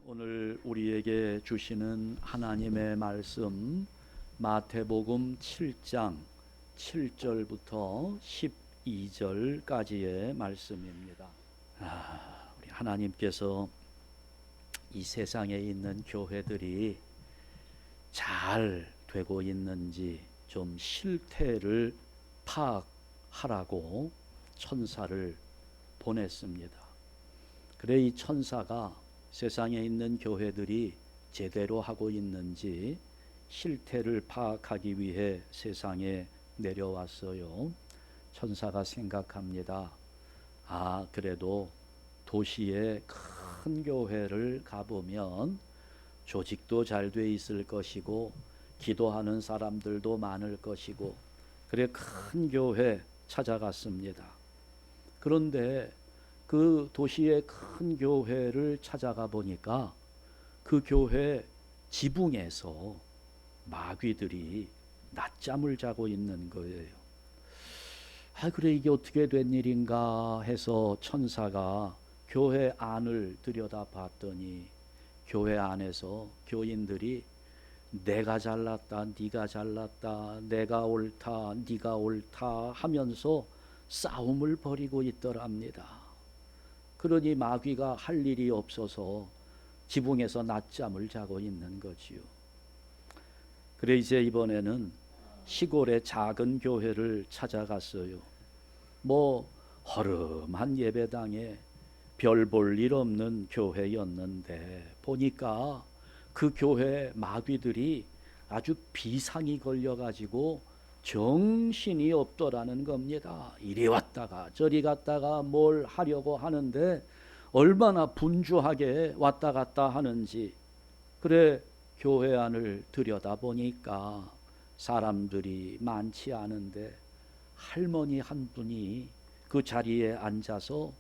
오늘 우리에게 주시는 하나님의 말씀 마태복음 7장 7절부터 12절까지의 말씀입니다. 우리 하나님께서 이 세상에 있는 교회들이 잘 되고 있는지 좀 실태를 파악하라고 천사를 보냈습니다. 그래 이 천사가 세상에 있는 교회들이 제대로 하고 있는지 실태를 파악하기 위해 세상에 내려왔어요. 천사가 생각합니다. 그래도 도시의 큰 교회를 가보면 조직도 잘 돼 있을 것이고 기도하는 사람들도 많을 것이고, 그래 큰 교회 찾아갔습니다. 그런데 그 도시의 큰 교회를 찾아가 보니까 그 교회 지붕에서 마귀들이 낮잠을 자고 있는 거예요. 그래 이게 어떻게 된 일인가 해서 천사가 교회 안을 들여다봤더니 교회 안에서 교인들이 내가 잘났다, 네가 잘났다, 내가 옳다, 네가 옳다 하면서 싸움을 벌이고 있더랍니다. 그러니 마귀가 할 일이 없어서 지붕에서 낮잠을 자고 있는 거지요. 그래 이제 이번에는 시골의 작은 교회를 찾아갔어요. 허름한 예배당에 별 볼 일 없는 교회였는데 보니까 그 교회 마귀들이 아주 비상이 걸려가지고 정신이 없더라는 겁니다. 이리 왔다가 저리 갔다가 뭘 하려고 하는데 얼마나 분주하게 왔다 갔다 하는지. 그래 교회 안을 들여다보니까 사람들이 많지 않은데 할머니 한 분이 그 자리에 앉아서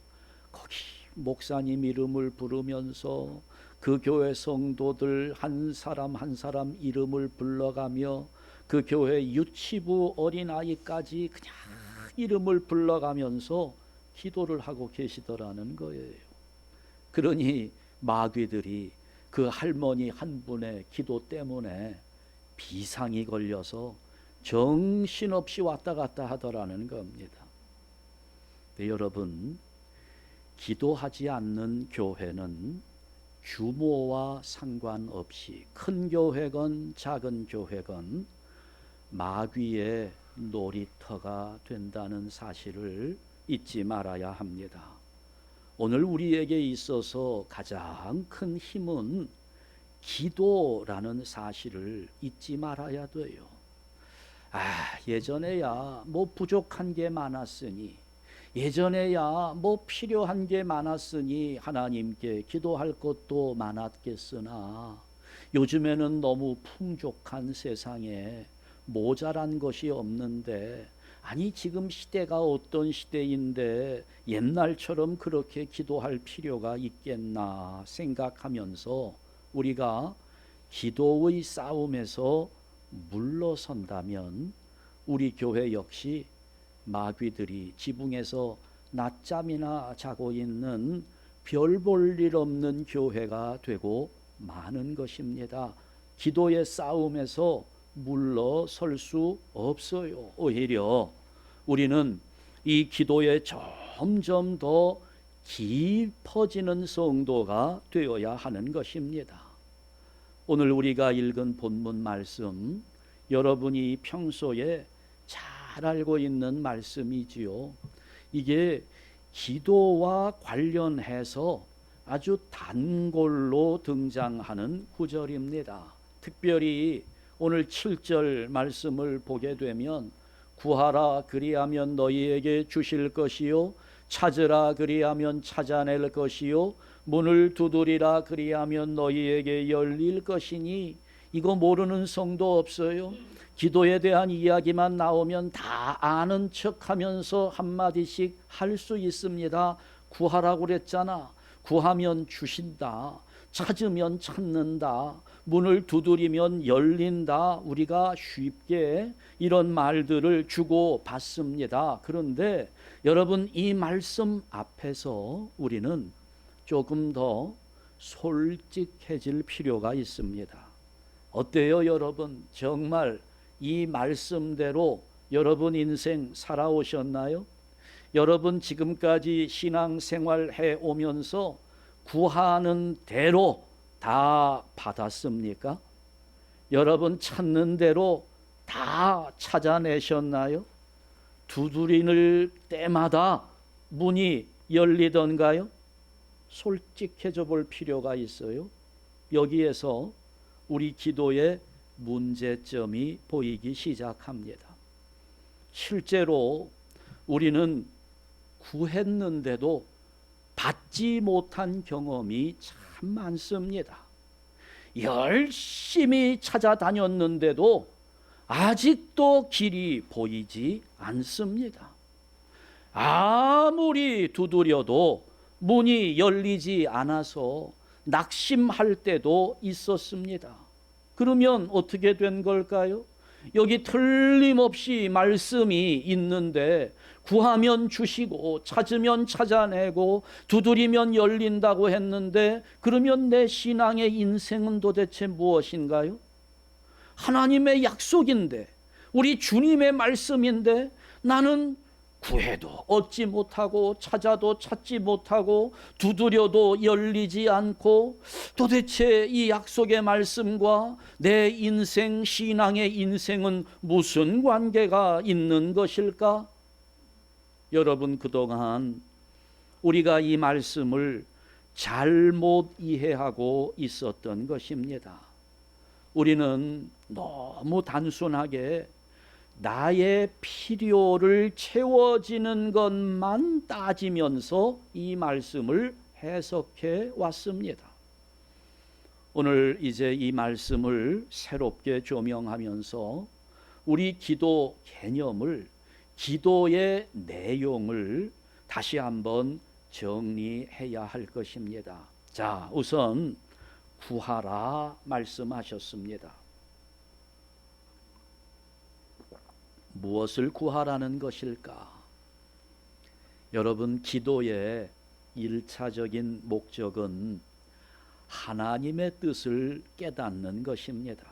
거기 목사님 이름을 부르면서 그 교회 성도들 한 사람 한 사람 이름을 불러가며 그 교회 유치부 어린아이까지 그냥 이름을 불러가면서 기도를 하고 계시더라는 거예요. 그러니 마귀들이 그 할머니 한 분의 기도 때문에 비상이 걸려서 정신없이 왔다 갔다 하더라는 겁니다. 네, 여러분, 기도하지 않는 교회는 규모와 상관없이 큰 교회건 작은 교회건 마귀의 놀이터가 된다는 사실을 잊지 말아야 합니다. 오늘 우리에게 있어서 가장 큰 힘은 기도라는 사실을 잊지 말아야 돼요. 예전에야 부족한 게 많았으니, 예전에야 필요한 게 많았으니 하나님께 기도할 것도 많았겠으나 요즘에는 너무 풍족한 세상에 모자란 것이 없는데, 지금 시대가 어떤 시대인데 옛날처럼 그렇게 기도할 필요가 있겠나 생각하면서 우리가 기도의 싸움에서 물러선다면 우리 교회 역시 마귀들이 지붕에서 낮잠이나 자고 있는 별 볼 일 없는 교회가 되고 마는 것입니다. 기도의 싸움에서 물러설 수 없어요. 오히려 우리는 이 기도에 점점 더 깊어지는 성도가 되어야 하는 것입니다. 오늘 우리가 읽은 본문 말씀, 여러분이 평소에 잘 알고 있는 말씀이지요. 이게 기도와 관련해서 아주 단골로 등장하는 구절입니다. 특별히 오늘 7절 말씀을 보게 되면 구하라 그리하면 너희에게 주실 것이요 찾으라 그리하면 찾아낼 것이요 문을 두드리라 그리하면 너희에게 열릴 것이니, 이거 모르는 성도 없어요. 기도에 대한 이야기만 나오면 다 아는 척하면서 한마디씩 할 수 있습니다. 구하라고 그랬잖아. 구하면 주신다. 찾으면 찾는다. 문을 두드리면 열린다. 우리가 쉽게 이런 말들을 주고 받습니다. 그런데 여러분, 이 말씀 앞에서 우리는 조금 더 솔직해질 필요가 있습니다. 어때요, 여러분? 정말 이 말씀대로 여러분 인생 살아오셨나요? 여러분 지금까지 신앙생활 해 오면서 구하는 대로 다 받았습니까? 여러분 찾는 대로 다 찾아내셨나요? 두드리는 때마다 문이 열리던가요? 솔직해져 볼 필요가 있어요. 여기에서 우리 기도의 문제점이 보이기 시작합니다. 실제로 우리는 구했는데도 받지 못한 경험이 참 많습니다. 열심히 찾아다녔는데도 아직도 길이 보이지 않습니다. 아무리 두드려도 문이 열리지 않아서 낙심할 때도 있었습니다. 그러면 어떻게 된 걸까요? 여기 틀림없이 말씀이 있는데 구하면 주시고 찾으면 찾아내고 두드리면 열린다고 했는데, 그러면 내 신앙의 인생은 도대체 무엇인가요? 하나님의 약속인데, 우리 주님의 말씀인데 나는 구해도 얻지 못하고 찾아도 찾지 못하고 두드려도 열리지 않고, 도대체 이 약속의 말씀과 내 인생, 신앙의 인생은 무슨 관계가 있는 것일까? 여러분, 그동안 우리가 이 말씀을 잘못 이해하고 있었던 것입니다. 우리는 너무 단순하게 나의 필요를 채워지는 것만 따지면서 이 말씀을 해석해 왔습니다. 오늘 이제 이 말씀을 새롭게 조명하면서 우리 기도 개념을, 기도의 내용을 다시 한번 정리해야 할 것입니다. 자, 우선 구하라 말씀하셨습니다. 무엇을 구하라는 것일까? 여러분, 기도의 1차적인 목적은 하나님의 뜻을 깨닫는 것입니다.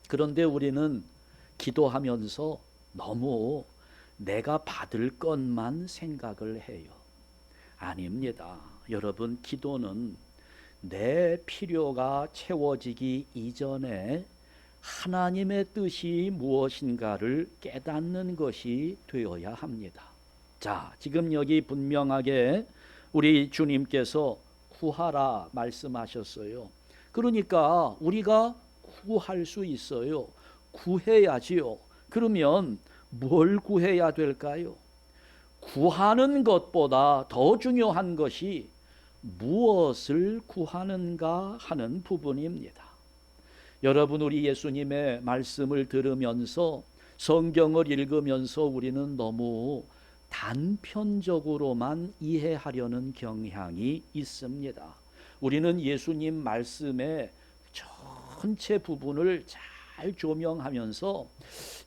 그런데 우리는 기도하면서 너무 내가 받을 것만 생각을 해요. 아닙니다. 여러분, 기도는 내 필요가 채워지기 이전에 하나님의 뜻이 무엇인가를 깨닫는 것이 되어야 합니다. 자, 지금 여기 분명하게 우리 주님께서 구하라 말씀하셨어요. 그러니까 우리가 구할 수 있어요. 구해야지요. 그러면 뭘 구해야 될까요? 구하는 것보다 더 중요한 것이 무엇을 구하는가 하는 부분입니다. 여러분, 우리 예수님의 말씀을 들으면서, 성경을 읽으면서 우리는 너무 단편적으로만 이해하려는 경향이 있습니다. 우리는 예수님 말씀의 전체 부분을 잘 조명하면서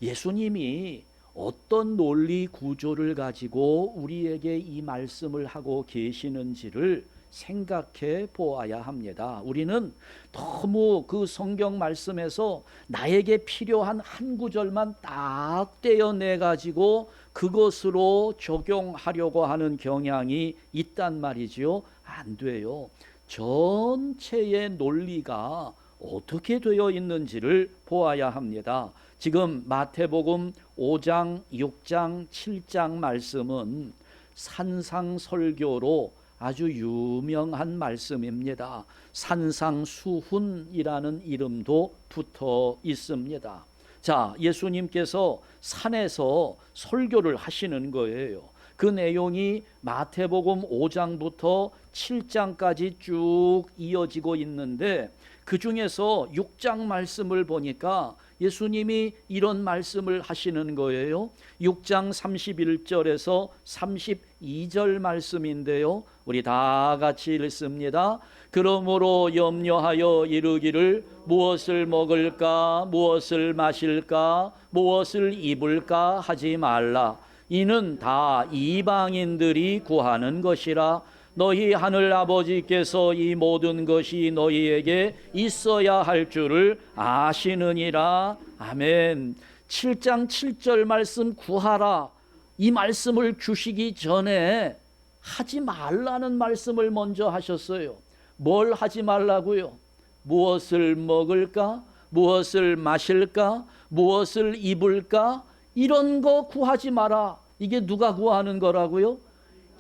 예수님이 어떤 논리 구조를 가지고 우리에게 이 말씀을 하고 계시는지를 생각해 보아야 합니다. 우리는 너무 그 성경 말씀에서 나에게 필요한 한 구절만 딱 떼어내 가지고 그것으로 적용하려고 하는 경향이 있단 말이지요. 안 돼요. 전체의 논리가 어떻게 되어 있는지를 보아야 합니다. 지금 마태복음 5장, 6장, 7장 말씀은 산상설교로 아주 유명한 말씀입니다. 산상수훈이라는 이름도 붙어 있습니다. 자, 예수님께서 산에서 설교를 하시는 거예요. 그 내용이 마태복음 5장부터 7장까지 쭉 이어지고 있는데, 그 중에서 6장 말씀을 보니까 예수님이 이런 말씀을 하시는 거예요. 6장 31절에서 32절 말씀인데요. 우리 다 같이 읽습니다. 그러므로 염려하여 이르기를 무엇을 먹을까, 무엇을 마실까, 무엇을 입을까 하지 말라. 이는 다 이방인들이 구하는 것이라. 너희 하늘 아버지께서 이 모든 것이 너희에게 있어야 할 줄을 아시느니라. 아멘. 7장 7절 말씀 구하라. 이 말씀을 주시기 전에 하지 말라는 말씀을 먼저 하셨어요. 뭘 하지 말라고요? 무엇을 먹을까? 무엇을 마실까? 무엇을 입을까? 이런 거 구하지 마라. 이게 누가 구하는 거라고요?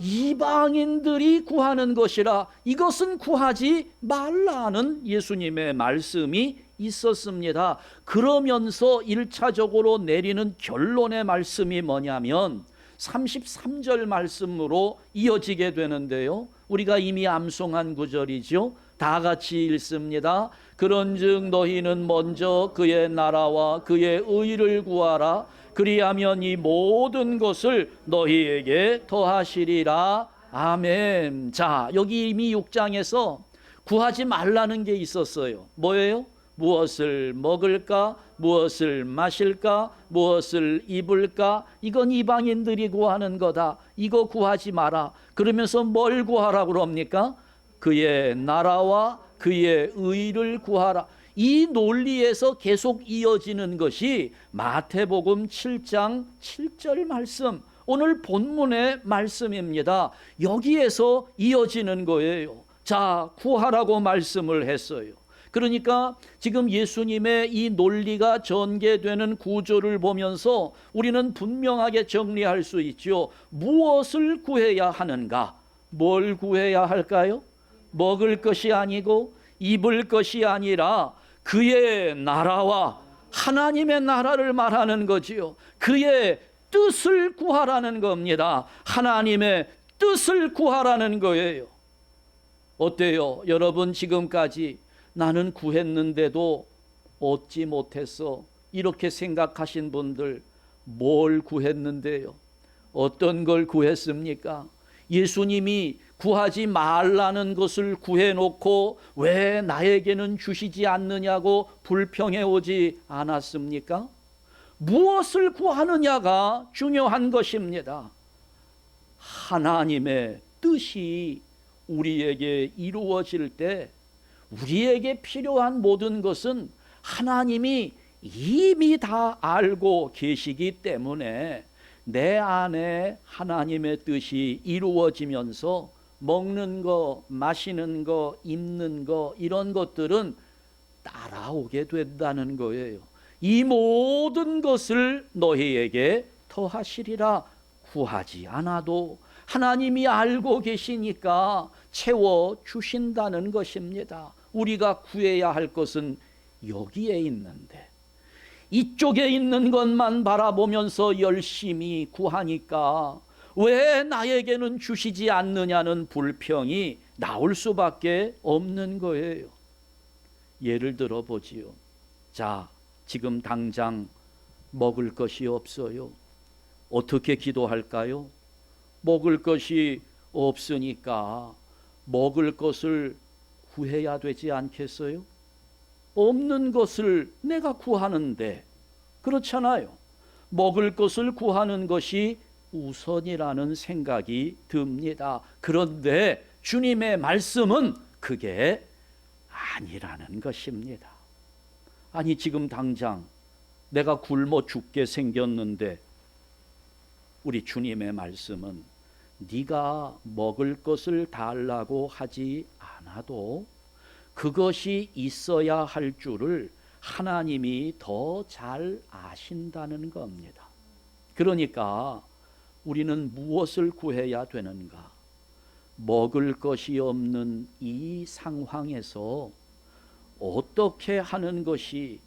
이방인들이 구하는 것이라. 이것은 구하지 말라는 예수님의 말씀이 있었습니다. 그러면서 1차적으로 내리는 결론의 말씀이 뭐냐면 33절 말씀으로 이어지게 되는데요. 우리가 이미 암송한 구절이죠. 다 같이 읽습니다. 그런즉 너희는 먼저 그의 나라와 그의 의를 구하라. 그리하면 이 모든 것을 너희에게 더하시리라. 아멘. 자, 여기 이미 6장에서 구하지 말라는 게 있었어요. 뭐예요? 무엇을 먹을까? 무엇을 마실까? 무엇을 입을까? 이건 이방인들이 구하는 거다. 이거 구하지 마라. 그러면서 뭘 구하라고 그럽니까? 그의 나라와 그의 의를 구하라. 이 논리에서 계속 이어지는 것이 마태복음 7장 7절 말씀, 오늘 본문의 말씀입니다. 여기에서 이어지는 거예요. 자, 구하라고 말씀을 했어요. 그러니까 지금 예수님의 이 논리가 전개되는 구조를 보면서 우리는 분명하게 정리할 수 있죠. 무엇을 구해야 하는가? 뭘 구해야 할까요? 먹을 것이 아니고 입을 것이 아니라 그의 나라와 하나님의 나라를 말하는 거지요. 그의 뜻을 구하라는 겁니다. 하나님의 뜻을 구하라는 거예요. 어때요? 여러분, 지금까지 나는 구했는데도 얻지 못했어, 이렇게 생각하신 분들, 뭘 구했는데요? 어떤 걸 구했습니까? 예수님이 구하지 말라는 것을 구해놓고 왜 나에게는 주시지 않느냐고 불평해 오지 않았습니까? 무엇을 구하느냐가 중요한 것입니다. 하나님의 뜻이 우리에게 이루어질 때 우리에게 필요한 모든 것은 하나님이 이미 다 알고 계시기 때문에 내 안에 하나님의 뜻이 이루어지면서 먹는 거, 마시는 거, 입는 거, 이런 것들은 따라오게 된다는 거예요. 이 모든 것을 너희에게 더하시리라. 구하지 않아도 하나님이 알고 계시니까 채워주신다는 것입니다. 우리가 구해야 할 것은 여기에 있는데 이쪽에 있는 것만 바라보면서 열심히 구하니까 왜 나에게는 주시지 않느냐는 불평이 나올 수밖에 없는 거예요. 예를 들어 보지요. 자, 지금 당장 먹을 것이 없어요. 어떻게 기도할까요? 먹을 것이 없으니까 먹을 것을 구해야 되지 않겠어요? 없는 것을 내가 구하는데, 그렇잖아요. 먹을 것을 구하는 것이 우선이라는 생각이 듭니다. 그런데 주님의 말씀은 그게 아니라는 것입니다. 아니, 지금 당장 내가 굶어 죽게 생겼는데 우리 주님의 말씀은 네가 먹을 것을 달라고 하지 않아도 그것이 있어야 할 줄을 하나님이 더 잘 아신다는 겁니다. 그러니까 우리는 무엇을 구해야 되는가? 먹을 것이 없는 이 상황에서 어떻게 하는 것이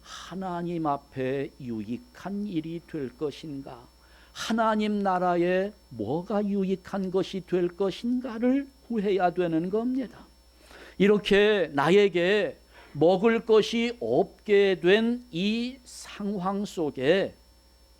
하나님 앞에 유익한 일이 될 것인가? 하나님 나라에 뭐가 유익한 것이 될 것인가를 구해야 되는 겁니다. 이렇게 나에게 먹을 것이 없게 된 이 상황 속에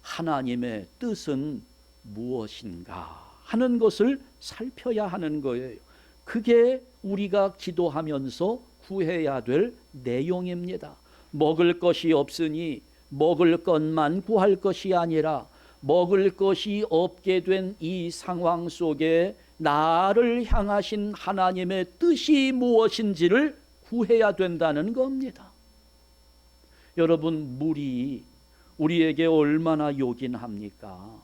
하나님의 뜻은 무엇인가 하는 것을 살펴야 하는 거예요. 그게 우리가 기도하면서 구해야 될 내용입니다. 먹을 것이 없으니 먹을 것만 구할 것이 아니라 먹을 것이 없게 된 이 상황 속에 나를 향하신 하나님의 뜻이 무엇인지를 구해야 된다는 겁니다. 여러분, 물이 우리에게 얼마나 요긴합니까?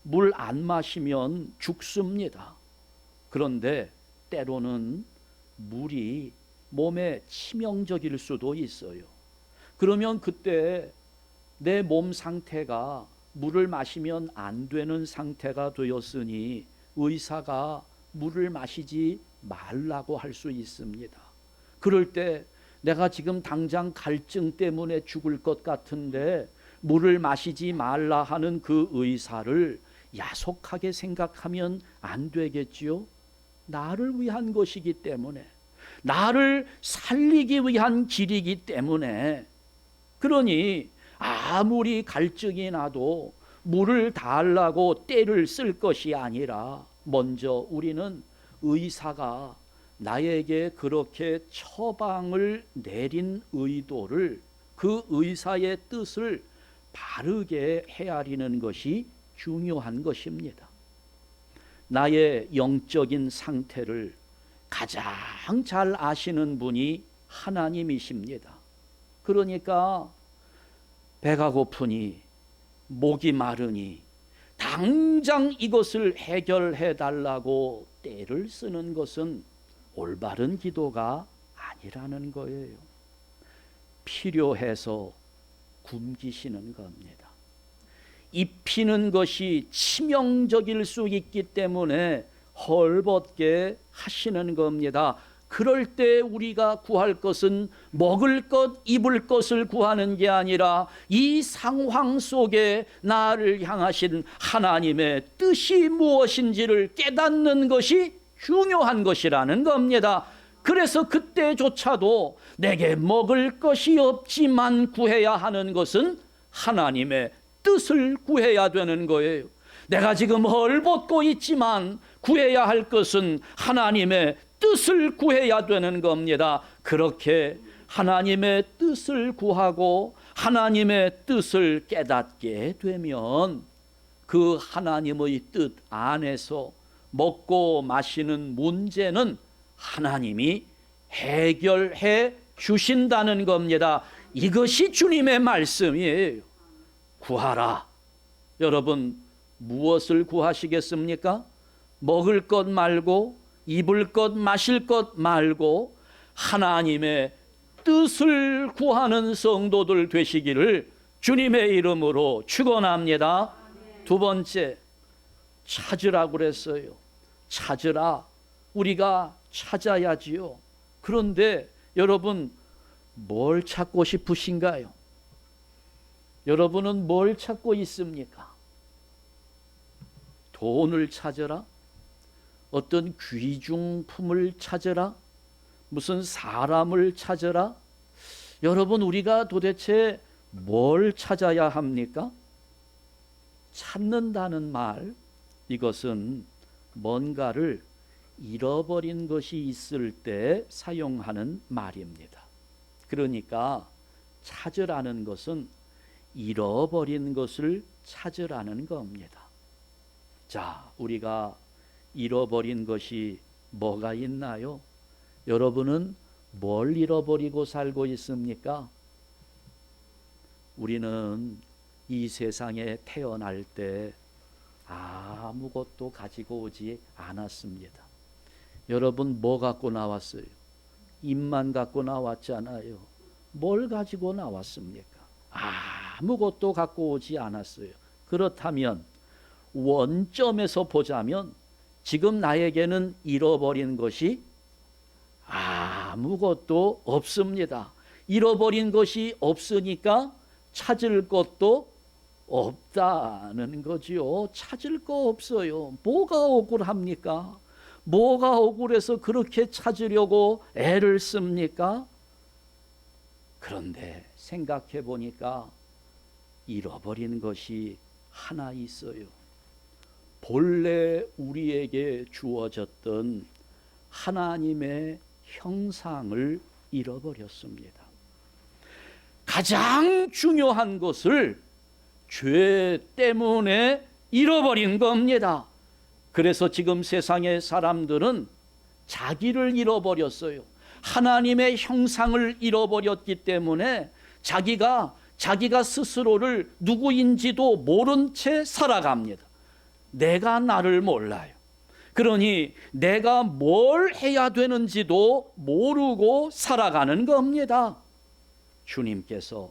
물 안 마시면 죽습니다. 그런데 때로는 물이 몸에 치명적일 수도 있어요. 그러면 그때 내 몸 상태가 물을 마시면 안 되는 상태가 되었으니 의사가 물을 마시지 말라고 할 수 있습니다. 그럴 때 내가 지금 당장 갈증 때문에 죽을 것 같은데 물을 마시지 말라 하는 그 의사를 야속하게 생각하면 안 되겠지요. 나를 위한 것이기 때문에, 나를 살리기 위한 길이기 때문에, 그러니 아무리 갈증이 나도 물을 달라고 떼를 쓸 것이 아니라 먼저 우리는 의사가 나에게 그렇게 처방을 내린 의도를, 그 의사의 뜻을 바르게 헤아리는 것이 중요한 것입니다. 나의 영적인 상태를 가장 잘 아시는 분이 하나님이십니다. 그러니까 배가 고프니, 목이 마르니 당장 이것을 해결해 달라고 떼를 쓰는 것은 올바른 기도가 아니라는 거예요. 필요해서 굶기시는 겁니다. 입히는 것이 치명적일 수 있기 때문에 헐벗게 하시는 겁니다. 그럴 때 우리가 구할 것은 먹을 것, 입을 것을 구하는 게 아니라 이 상황 속에 나를 향하신 하나님의 뜻이 무엇인지를 깨닫는 것이 중요한 것이라는 겁니다. 그래서 그때조차도 내게 먹을 것이 없지만 구해야 하는 것은 하나님의 뜻을 구해야 되는 거예요. 내가 지금 헐벗고 있지만 구해야 할 것은 하나님의 뜻을 구해야 되는 겁니다. 그렇게 하나님의 뜻을 구하고 하나님의 뜻을 깨닫게 되면 그 하나님의 뜻 안에서 먹고 마시는 문제는 하나님이 해결해 주신다는 겁니다. 이것이 주님의 말씀이에요. 구하라. 여러분, 무엇을 구하시겠습니까? 먹을 것 말고, 입을 것, 마실 것 말고 하나님의 뜻을 구하는 성도들 되시기를 주님의 이름으로 축원합니다. 두 번째, 찾으라고 그랬어요. 찾으라. 우리가 찾아야지요. 그런데 여러분, 뭘 찾고 싶으신가요? 여러분은 뭘 찾고 있습니까? 돈을 찾으라? 어떤 귀중품을 찾으라? 무슨 사람을 찾으라? 여러분, 우리가 도대체 뭘 찾아야 합니까? 찾는다는 말, 이것은 뭔가를 잃어버린 것이 있을 때 사용하는 말입니다. 그러니까 찾으라는 것은 잃어버린 것을 찾으라는 겁니다. 자, 우리가 잃어버린 것이 뭐가 있나요? 여러분은 뭘 잃어버리고 살고 있습니까? 우리는 이 세상에 태어날 때 아무것도 가지고 오지 않았습니다. 여러분, 뭐 갖고 나왔어요? 입만 갖고 나왔잖아요. 뭘 가지고 나왔습니까? 아무것도 갖고 오지 않았어요. 그렇다면 원점에서 보자면 지금 나에게는 잃어버린 것이 아무것도 없습니다. 잃어버린 것이 없으니까 찾을 것도 없다는 거지요. 찾을 거 없어요. 뭐가 억울합니까? 뭐가 억울해서 그렇게 찾으려고 애를 씁니까? 그런데 생각해 보니까 잃어버린 것이 하나 있어요. 본래 우리에게 주어졌던 하나님의 형상을 잃어버렸습니다. 가장 중요한 것을 죄 때문에 잃어버린 겁니다. 그래서 지금 세상의 사람들은 자기를 잃어버렸어요. 하나님의 형상을 잃어버렸기 때문에 자기가 스스로를 누구인지도 모른 채 살아갑니다. 내가 나를 몰라요. 그러니 내가 뭘 해야 되는지도 모르고 살아가는 겁니다. 주님께서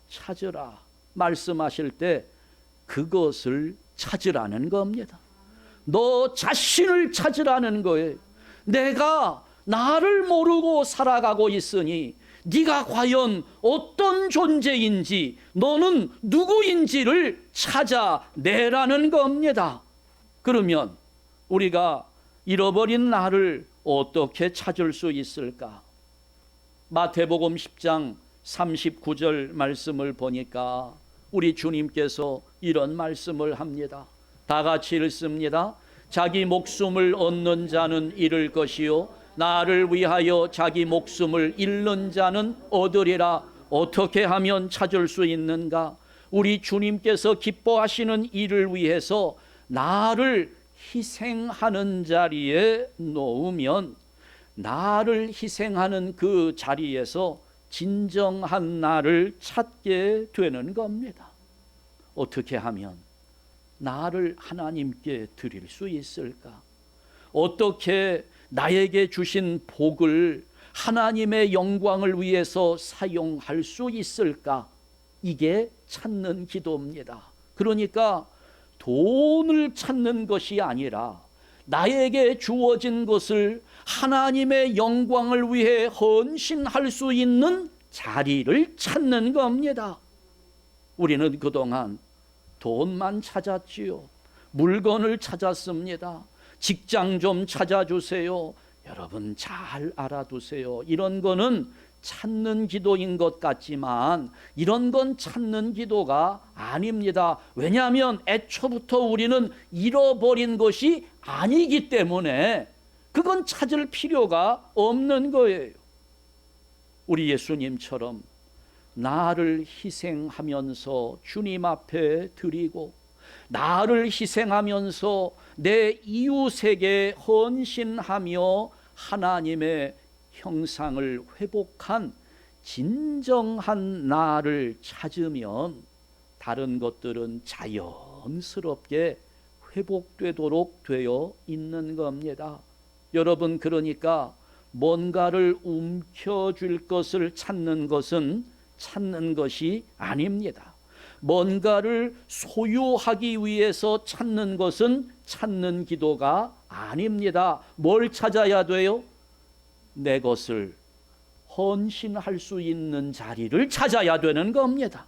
찾으라 말씀하실 때 그것을 찾으라는 겁니다. 너 자신을 찾으라는 거예요. 내가 나를 모르고 살아가고 있으니 네가 과연 어떤 존재인지, 너는 누구인지를 찾아내라는 겁니다. 그러면 우리가 잃어버린 나를 어떻게 찾을 수 있을까? 마태복음 10장 39절 말씀을 보니까 우리 주님께서 이런 말씀을 합니다. 다 같이 읽습니다. 자기 목숨을 얻는 자는 잃을 것이요 나를 위하여 자기 목숨을 잃는 자는 얻으리라. 어떻게 하면 찾을 수 있는가? 우리 주님께서 기뻐하시는 일을 위해서 나를 희생하는 자리에 놓으면 나를 희생하는 그 자리에서 진정한 나를 찾게 되는 겁니다. 어떻게 하면 나를 하나님께 드릴 수 있을까? 어떻게 나에게 주신 복을 하나님의 영광을 위해서 사용할 수 있을까? 이게 찾는 기도입니다. 그러니까 돈을 찾는 것이 아니라 나에게 주어진 것을 하나님의 영광을 위해 헌신할 수 있는 자리를 찾는 겁니다. 우리는 그동안 돈만 찾았지요. 물건을 찾았습니다. 직장 좀 찾아주세요. 여러분 잘 알아두세요. 이런 거는 찾는 기도인 것 같지만 이런 건 찾는 기도가 아닙니다. 왜냐하면 애초부터 우리는 잃어버린 것이 아니기 때문에 그건 찾을 필요가 없는 거예요. 우리 예수님처럼 나를 희생하면서 주님 앞에 드리고 나를 희생하면서 내 이웃에게 헌신하며 하나님의 형상을 회복한 진정한 나를 찾으면 다른 것들은 자연스럽게 회복되도록 되어 있는 겁니다. 여러분, 그러니까 뭔가를 움켜쥘 것을 찾는 것이 아닙니다. 뭔가를 소유하기 위해서 찾는 것은 찾는 기도가 아닙니다. 뭘 찾아야 돼요? 내 것을 헌신할 수 있는 자리를 찾아야 되는 겁니다.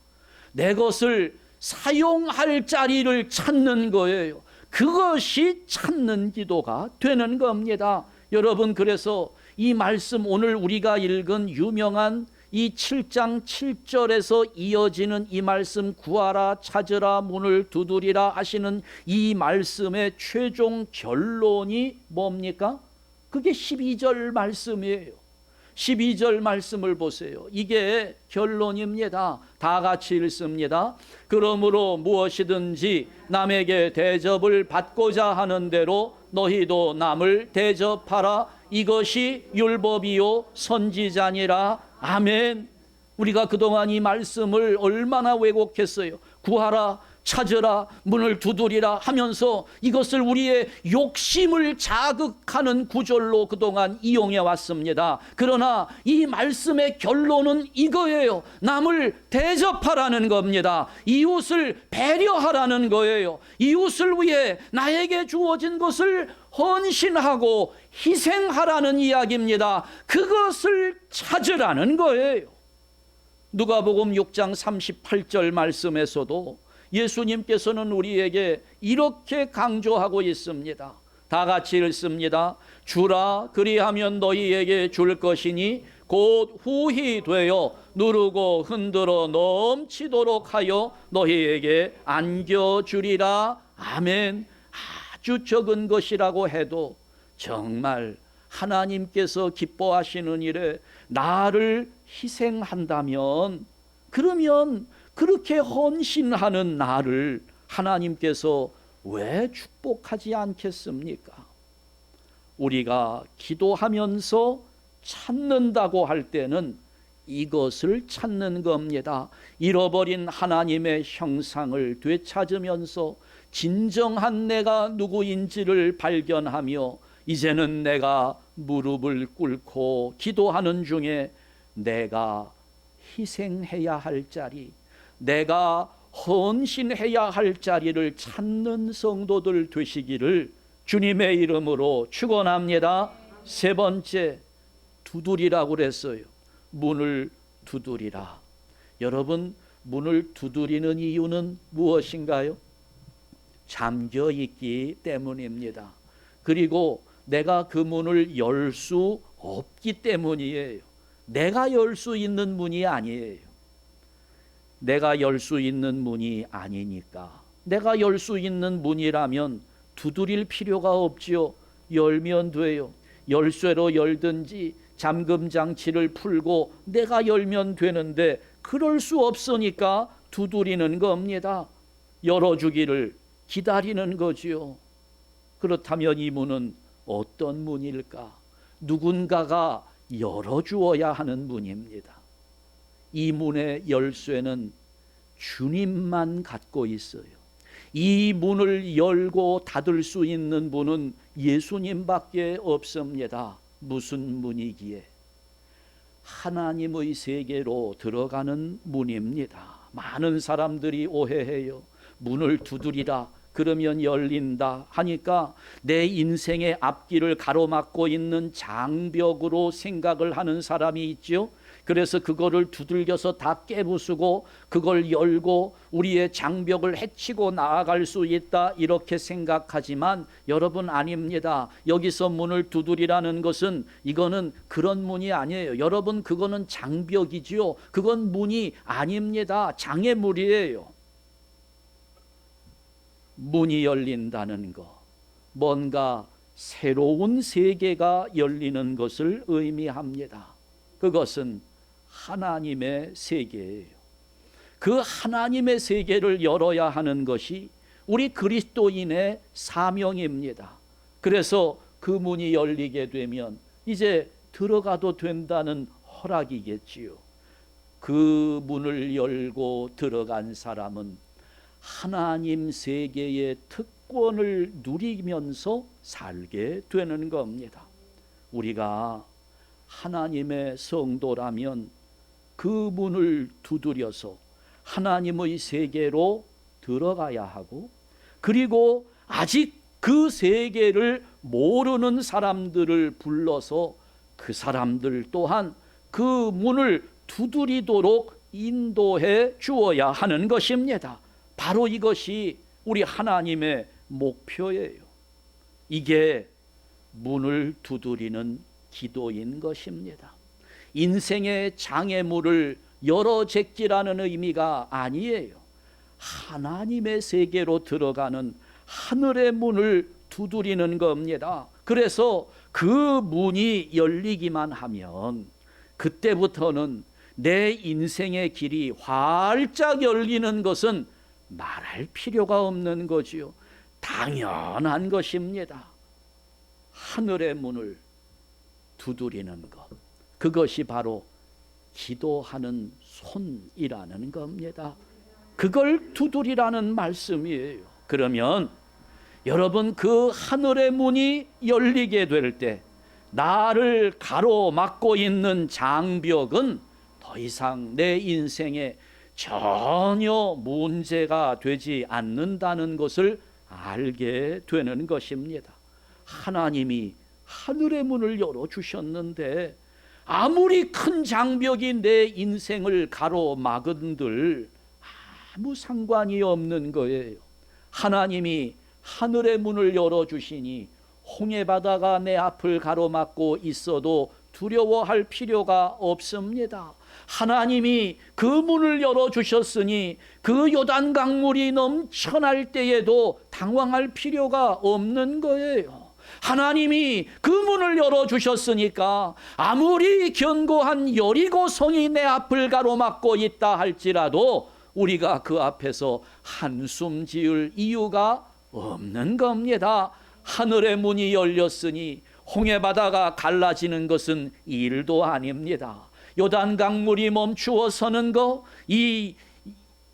내 것을 사용할 자리를 찾는 거예요. 그것이 찾는 기도가 되는 겁니다. 여러분, 그래서 이 말씀, 오늘 우리가 읽은 유명한 이 7장 7절에서 이어지는 이 말씀, 구하라 찾으라 문을 두드리라 하시는 이 말씀의 최종 결론이 뭡니까? 그게 12절 말씀이에요. 12절 말씀을 보세요. 이게 결론입니다. 다 같이 읽습니다. 그러므로 무엇이든지 남에게 대접을 받고자 하는 대로 너희도 남을 대접하라. 이것이 율법이요 선지자니라. 아멘. 우리가 그동안 이 말씀을 얼마나 왜곡했어요. 구하라, 찾으라, 문을 두드리라 하면서 이것을 우리의 욕심을 자극하는 구절로 그동안 이용해 왔습니다. 그러나 이 말씀의 결론은 이거예요. 남을 대접하라는 겁니다. 이웃을 배려하라는 거예요. 이웃을 위해 나에게 주어진 것을 헌신하고 희생하라는 이야기입니다. 그것을 찾으라는 거예요. 누가복음 6장 38절 말씀에서도 예수님께서는 우리에게 이렇게 강조하고 있습니다. 다 같이 읽습니다. 주라, 그리하면 너희에게 줄 것이니 곧 후히 되어 누르고 흔들어 넘치도록 하여 너희에게 안겨주리라. 아멘. 아주 적은 것이라고 해도 정말 하나님께서 기뻐하시는 일에 나를 희생한다면, 그러면 그렇게 헌신하는 나를 하나님께서 왜 축복하지 않겠습니까? 우리가 기도하면서 찾는다고 할 때는 이것을 찾는 겁니다. 잃어버린 하나님의 형상을 되찾으면서 진정한 내가 누구인지를 발견하며 이제는 내가 무릎을 꿇고 기도하는 중에 내가 희생해야 할 자리, 내가 헌신해야 할 자리를 찾는 성도들 되시기를 주님의 이름으로 축원합니다. 세 번째, 두드리라고 그랬어요. 문을 두드리라. 여러분, 문을 두드리는 이유는 무엇인가요? 잠겨 있기 때문입니다. 그리고 내가 그 문을 열 수 없기 때문이에요. 내가 열 수 있는 문이 아니에요. 내가 열 수 있는 문이 아니니까. 내가 열 수 있는 문이라면 두드릴 필요가 없지요. 열면 돼요. 열쇠로 열든지 잠금 장치를 풀고 내가 열면 되는데 그럴 수 없으니까 두드리는 겁니다. 열어주기를 기다리는 거지요. 그렇다면 이 문은 어떤 문일까? 누군가가 열어주어야 하는 문입니다. 이 문의 열쇠는 주님만 갖고 있어요. 이 문을 열고 닫을 수 있는 분은 예수님밖에 없습니다. 무슨 문이기에? 하나님의 세계로 들어가는 문입니다. 많은 사람들이 오해해요. 문을 두드리라 그러면 열린다 하니까 내 인생의 앞길을 가로막고 있는 장벽으로 생각을 하는 사람이 있죠. 그래서 그거를 두들겨서 다 깨부수고 그걸 열고 우리의 장벽을 해치고 나아갈 수 있다 이렇게 생각하지만 여러분, 아닙니다. 여기서 문을 두드리라는 것은 이거는 그런 문이 아니에요. 여러분, 그거는 장벽이지요. 그건 문이 아닙니다. 장애물이에요. 문이 열린다는 것, 뭔가 새로운 세계가 열리는 것을 의미합니다. 그것은 하나님의 세계예요. 그 하나님의 세계를 열어야 하는 것이 우리 그리스도인의 사명입니다. 그래서 그 문이 열리게 되면 이제 들어가도 된다는 허락이겠지요. 그 문을 열고 들어간 사람은 하나님 세계의 특권을 누리면서 살게 되는 겁니다. 우리가 하나님의 성도라면 그 문을 두드려서 하나님의 세계로 들어가야 하고, 그리고 아직 그 세계를 모르는 사람들을 불러서 그 사람들 또한 그 문을 두드리도록 인도해 주어야 하는 것입니다. 바로 이것이 우리 하나님의 목표예요. 이게 문을 두드리는 기도인 것입니다. 인생의 장애물을 열어 제끼라는 의미가 아니에요. 하나님의 세계로 들어가는 하늘의 문을 두드리는 겁니다. 그래서 그 문이 열리기만 하면 그때부터는 내 인생의 길이 활짝 열리는 것은 말할 필요가 없는 거지요. 당연한 것입니다. 하늘의 문을 두드리는 것, 그것이 바로 기도하는 손이라는 겁니다. 그걸 두드리라는 말씀이에요. 그러면 여러분, 그 하늘의 문이 열리게 될 때 나를 가로막고 있는 장벽은 더 이상 내 인생에 전혀 문제가 되지 않는다는 것을 알게 되는 것입니다. 하나님이 하늘의 문을 열어주셨는데 아무리 큰 장벽이 내 인생을 가로막은들 아무 상관이 없는 거예요. 하나님이 하늘의 문을 열어주시니 홍해바다가 내 앞을 가로막고 있어도 두려워할 필요가 없습니다. 하나님이 그 문을 열어주셨으니 그 요단 강물이 넘쳐날 때에도 당황할 필요가 없는 거예요. 하나님이 그 문을 열어주셨으니까 아무리 견고한 여리고성이 내 앞을 가로막고 있다 할지라도 우리가 그 앞에서 한숨 지을 이유가 없는 겁니다. 하늘의 문이 열렸으니 홍해바다가 갈라지는 것은 일도 아닙니다. 요단강 물이 멈추어 서는 거, 이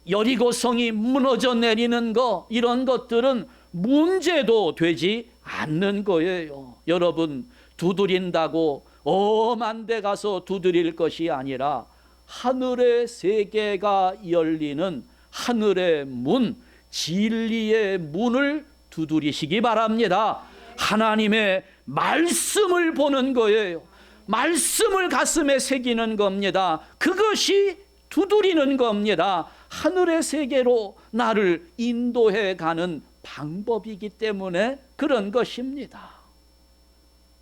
여리고성이 무너져 내리는 거, 이런 것들은 문제도 되지 않는 거예요. 여러분, 두드린다고 엄한 데 가서 두드릴 것이 아니라 하늘의 세계가 열리는 하늘의 문, 진리의 문을 두드리시기 바랍니다. 하나님의 말씀을 보는 거예요. 말씀을 가슴에 새기는 겁니다. 그것이 두드리는 겁니다. 하늘의 세계로 나를 인도해 가는 방법이기 때문에 그런 것입니다.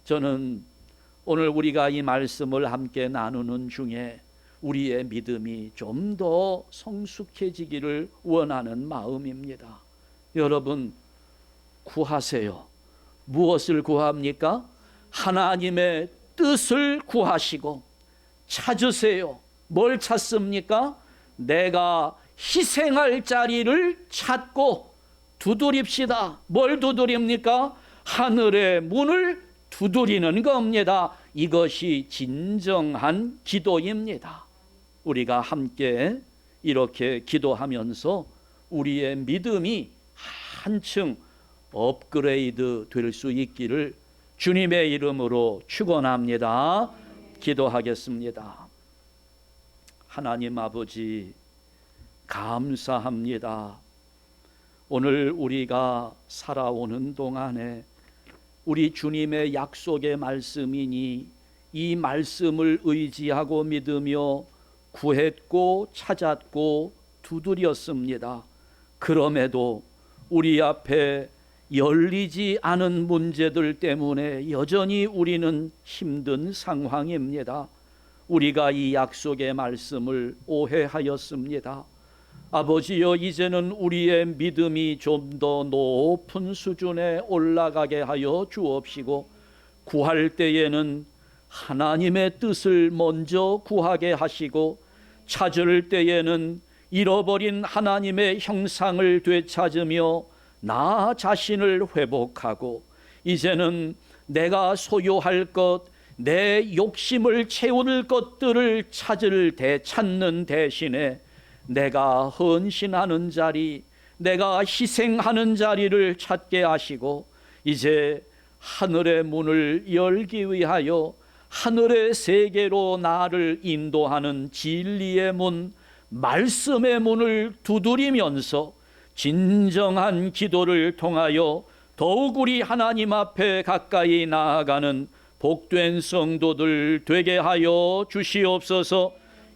저는 오늘 우리가 이 말씀을 함께 나누는 중에 우리의 믿음이 좀 더 성숙해지기를 원하는 마음입니다. 여러분, 구하세요. 무엇을 구합니까? 하나님의 뜻을 구하시고 찾으세요. 뭘 찾습니까? 내가 희생할 자리를 찾고 두드립시다. 뭘 두드립니까? 하늘의 문을 두드리는 겁니다. 이것이 진정한 기도입니다. 우리가 함께 이렇게 기도하면서 우리의 믿음이 한층 업그레이드 될 수 있기를 주님의 이름으로 축원합니다. 기도하겠습니다. 하나님 아버지, 감사합니다. 오늘 우리가 살아오는 동안에 우리 주님의 약속의 말씀이니 이 말씀을 의지하고 믿으며 구했고 찾았고 두드렸습니다. 그럼에도 우리 앞에 열리지 않은 문제들 때문에 여전히 우리는 힘든 상황입니다. 우리가 이 약속의 말씀을 오해하였습니다. 아버지여, 이제는 우리의 믿음이 좀 더 높은 수준에 올라가게 하여 주옵시고, 구할 때에는 하나님의 뜻을 먼저 구하게 하시고, 찾을 때에는 잃어버린 하나님의 형상을 되찾으며 나 자신을 회복하고, 이제는 내가 소유할 것, 내 욕심을 채울 것들을 찾는 대신에 내가 헌신하는 자리, 내가 희생하는 자리를 찾게 하시고, 이제 하늘의 문을 열기 위하여 하늘의 세계로 나를 인도하는 진리의 문, 말씀의 문을 두드리면서 진정한 기도를 통하여 더욱 우리 하나님 앞에 가까이 나아가는 복된 성도들 되게 하여 주시옵소서.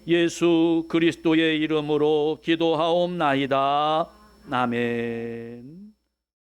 예수 그리스도의 이름으로 기도하옵나이다. 아멘.